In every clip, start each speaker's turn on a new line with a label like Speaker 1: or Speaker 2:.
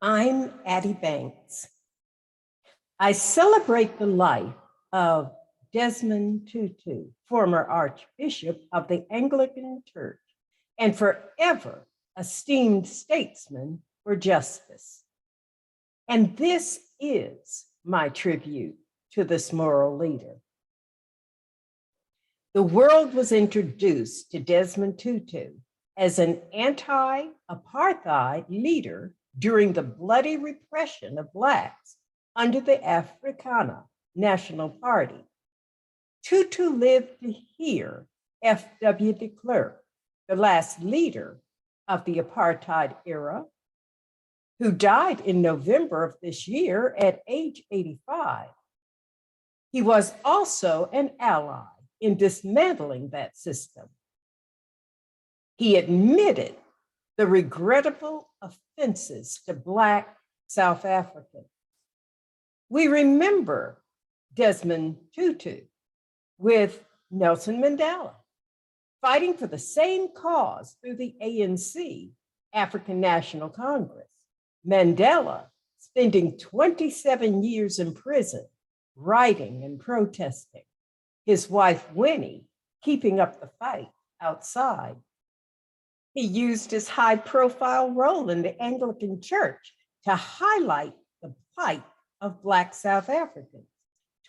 Speaker 1: I'm Addi Banks. I celebrate the life of Desmond Tutu, former Archbishop of the Anglican Church and forever esteemed statesman for justice. And this is my tribute to this moral leader. The world was introduced to Desmond Tutu as an anti-apartheid leader during the bloody repression of Blacks under the Afrikaner National Party. Tutu lived to hear F.W. de Klerk, the last leader of the apartheid era, who died in November of this year at age 85. He was also an ally in dismantling that system. He admitted the regrettable offenses to Black South Africans. We remember Desmond Tutu with Nelson Mandela, fighting for the same cause through the ANC, African National Congress. Mandela spending 27 years in prison, writing and protesting. His wife, Winnie, keeping up the fight outside. He used his high-profile role in the Anglican Church to highlight the plight of Black South Africans,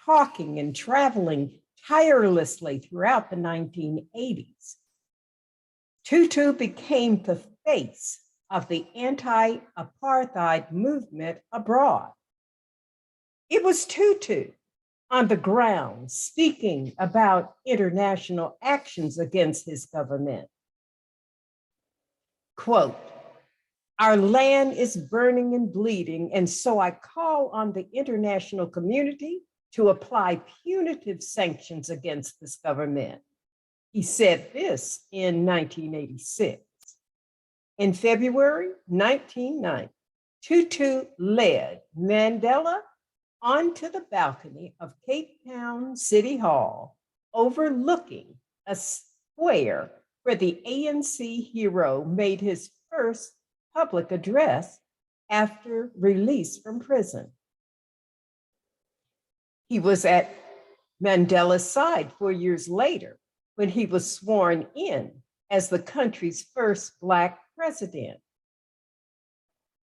Speaker 1: talking and traveling tirelessly throughout the 1980s. Tutu became the face of the anti-apartheid movement abroad. It was Tutu on the ground speaking about international actions against his government. Quote, "Our land is burning and bleeding, and so I call on the international community to apply punitive sanctions against this government." He said this in 1986. In February 1990, Tutu led Mandela onto the balcony of Cape Town City Hall, overlooking a square where the ANC hero made his first public address after release from prison. He was at Mandela's side 4 years later when he was sworn in as the country's first Black president.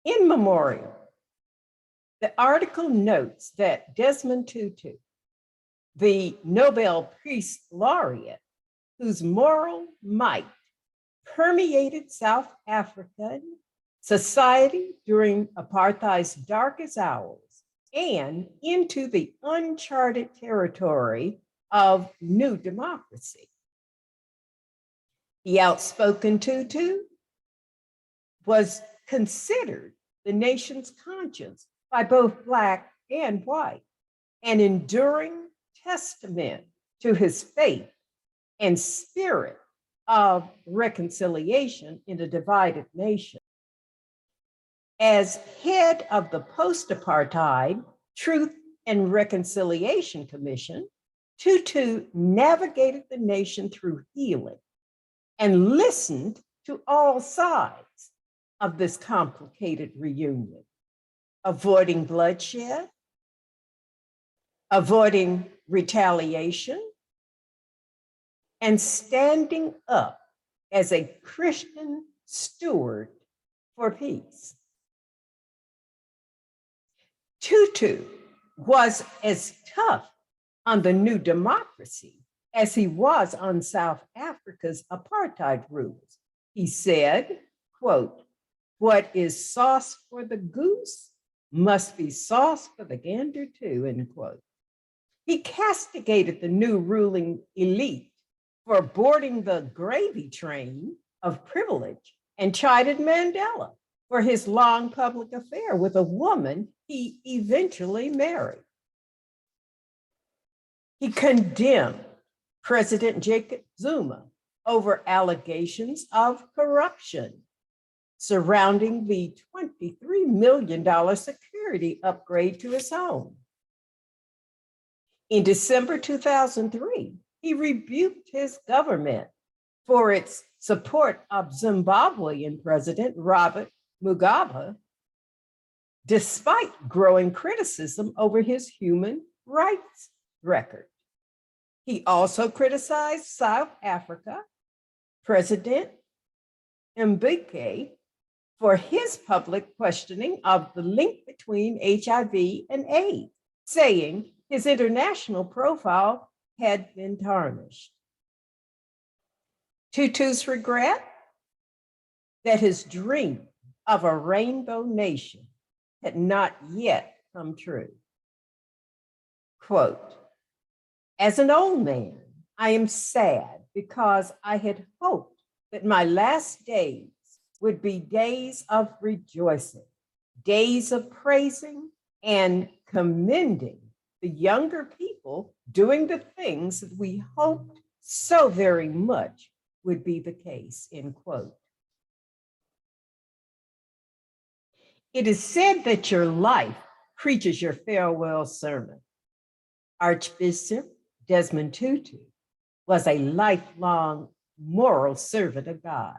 Speaker 1: In memoriam, the article notes that Desmond Tutu, the Nobel Peace Laureate, whose moral might permeated South African society during apartheid's darkest hours and into the uncharted territory of new democracy. The outspoken Tutu was considered the nation's conscience by both Black and white, an enduring testament to his faith and spirit of reconciliation in a divided nation. As head of the post-apartheid Truth and Reconciliation Commission, Tutu navigated the nation through healing and listened to all sides of this complicated reunion, avoiding bloodshed, avoiding retaliation, and standing up as a Christian steward for peace. Tutu was as tough on the new democracy as he was on South Africa's apartheid rules. He said, quote, "What is sauce for the goose must be sauce for the gander too," end quote. He castigated the new ruling elite for boarding the gravy train of privilege and chided Mandela for his long public affair with a woman he eventually married. He condemned President Jacob Zuma over allegations of corruption surrounding the $23 million security upgrade to his home. In December 2003, he rebuked his government for its support of Zimbabwean President Robert Mugabe despite growing criticism over his human rights record. He also criticized South Africa President Mbeki for his public questioning of the link between HIV and AIDS, saying his international profile had been tarnished. Tutu's regret that his dream of a rainbow nation had not yet come true. Quote, as an old man, I am sad because I had hoped that my last days would be days of rejoicing, days of praising and commending the younger people doing the things that we hoped so very much would be the case, end quote. It is said that your life preaches your farewell sermon. Archbishop Desmond Tutu was a lifelong moral servant of God.